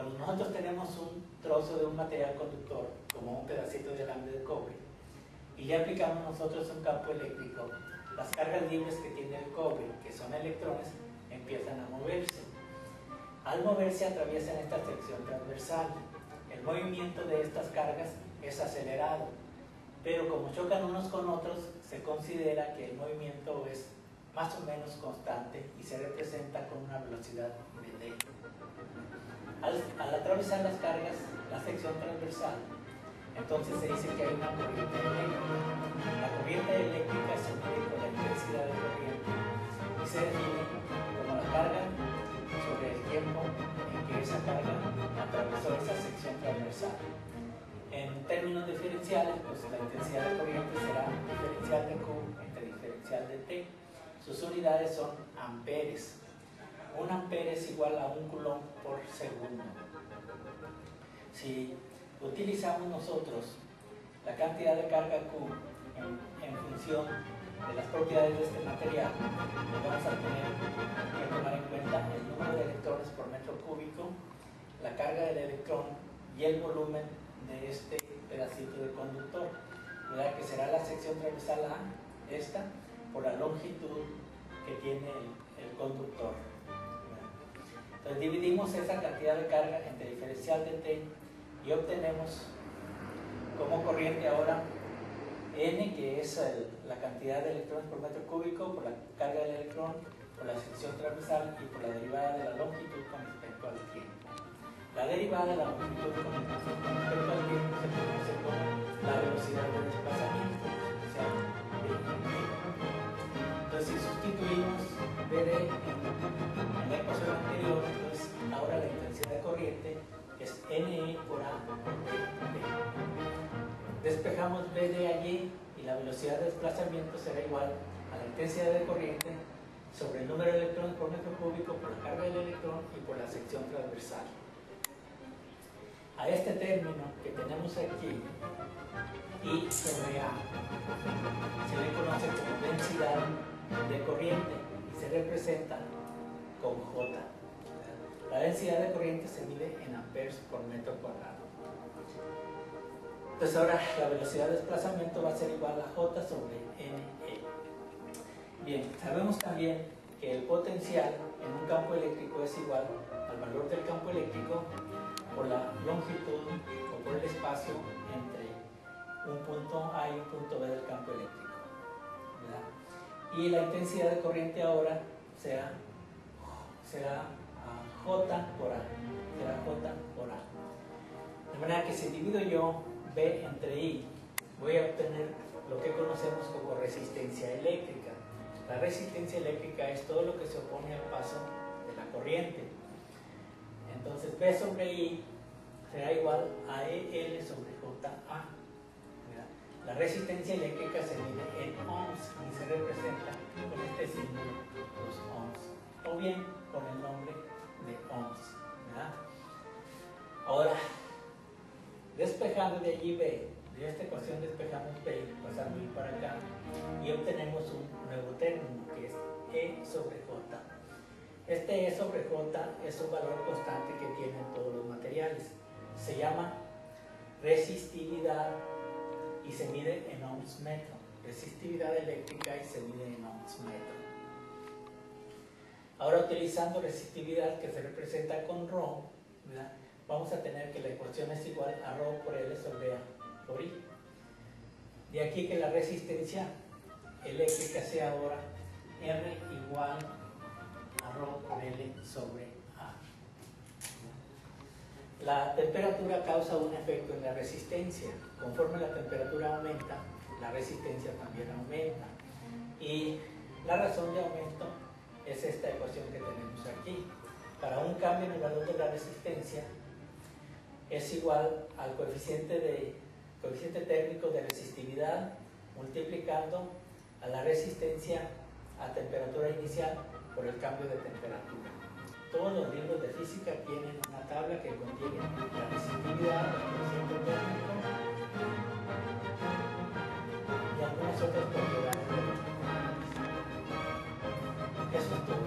Cuando nosotros tenemos un trozo de un material conductor, como un pedacito de alambre de cobre, y le aplicamos nosotros un campo eléctrico, las cargas libres que tiene el cobre, que son electrones, empiezan a moverse. Al moverse atraviesan esta sección transversal. El movimiento de estas cargas es acelerado, pero como chocan unos con otros, se considera que el movimiento es más o menos constante y se representa con una velocidad de d. Al atravesar las cargas, la sección transversal, entonces se dice que hay una corriente eléctrica. La corriente eléctrica se mide con la intensidad de corriente y se define como la carga sobre el tiempo en que esa carga atravesó esa sección transversal. En términos diferenciales, pues la intensidad de corriente será diferencial de Q entre diferencial de T. Sus unidades son amperes. Un ampere es igual a 1 coulomb por segundo. Si utilizamos nosotros la cantidad de carga Q en función de las propiedades de este material, vamos a tener que tomar en cuenta el número de electrones por metro cúbico, la carga del electrón y el volumen de este pedacito de conductor, ¿verdad? Que será la sección transversal A, esta, por la longitud que tiene el conductor. Entonces dividimos esa cantidad de carga entre diferencial de T y obtenemos como corriente ahora N, que es la cantidad de electrones por metro cúbico, por la carga del electrón, por la sección transversal y por la derivada de la longitud con respecto al tiempo. La derivada de la longitud con respecto al tiempo se conoce como la velocidad de desplazamiento, o sea, entonces si sustituimos BD en la ecuación anterior, entonces ahora la intensidad de corriente es NE por A por D. Despejamos B de allí y la velocidad de desplazamiento será igual a la intensidad de corriente sobre el número de electrones por metro cúbico, por la carga del electrón y por la sección transversal. A este término que tenemos aquí, I sobre A, se le conoce como densidad de corriente y se representa con J. La densidad de corriente se mide en amperes por metro cuadrado. Entonces ahora la velocidad de desplazamiento va a ser igual a J sobre NE. Bien, sabemos también que el potencial en un campo eléctrico es igual al valor del campo eléctrico por la longitud o por el espacio entre un punto A y un punto B del campo eléctrico, ¿verdad? Y la intensidad de corriente ahora será J por A, será J por A. De manera que si divido yo B entre I, voy a obtener lo que conocemos como resistencia eléctrica. La resistencia eléctrica es todo lo que se opone al paso de la corriente. Entonces B sobre I será igual a EL sobre JA. La resistencia eléctrica se mide en ohms y se representa con este símbolo, los ohms, o bien con el nombre de ohms, ¿verdad? Ahora, despejando de allí B, de esta ecuación despejamos B, pasando I para acá, y obtenemos un nuevo término que es E sobre J. Este E sobre J es un valor constante que tienen todos los materiales. Se llama resistividad y se mide en ohms metro. Resistividad eléctrica y se mide en ohms metro. Ahora, utilizando resistividad que se representa con ρ, ¿verdad? Vamos a tener que la ecuación es igual a ρ por L sobre A por I. De aquí que la resistencia eléctrica sea ahora R igual a ρ por L sobre A. La temperatura causa un efecto en la resistencia. Conforme la temperatura aumenta, la resistencia también aumenta. Y la razón de aumento es esta ecuación que tenemos aquí. Para un cambio en el valor de la resistencia es igual al coeficiente térmico de resistividad multiplicando a la resistencia a temperatura inicial por el cambio de temperatura. Todos los libros de física tienen una tabla que contiene la resistividad, el coeficiente térmico y algunas otras propiedades. Eso es todo.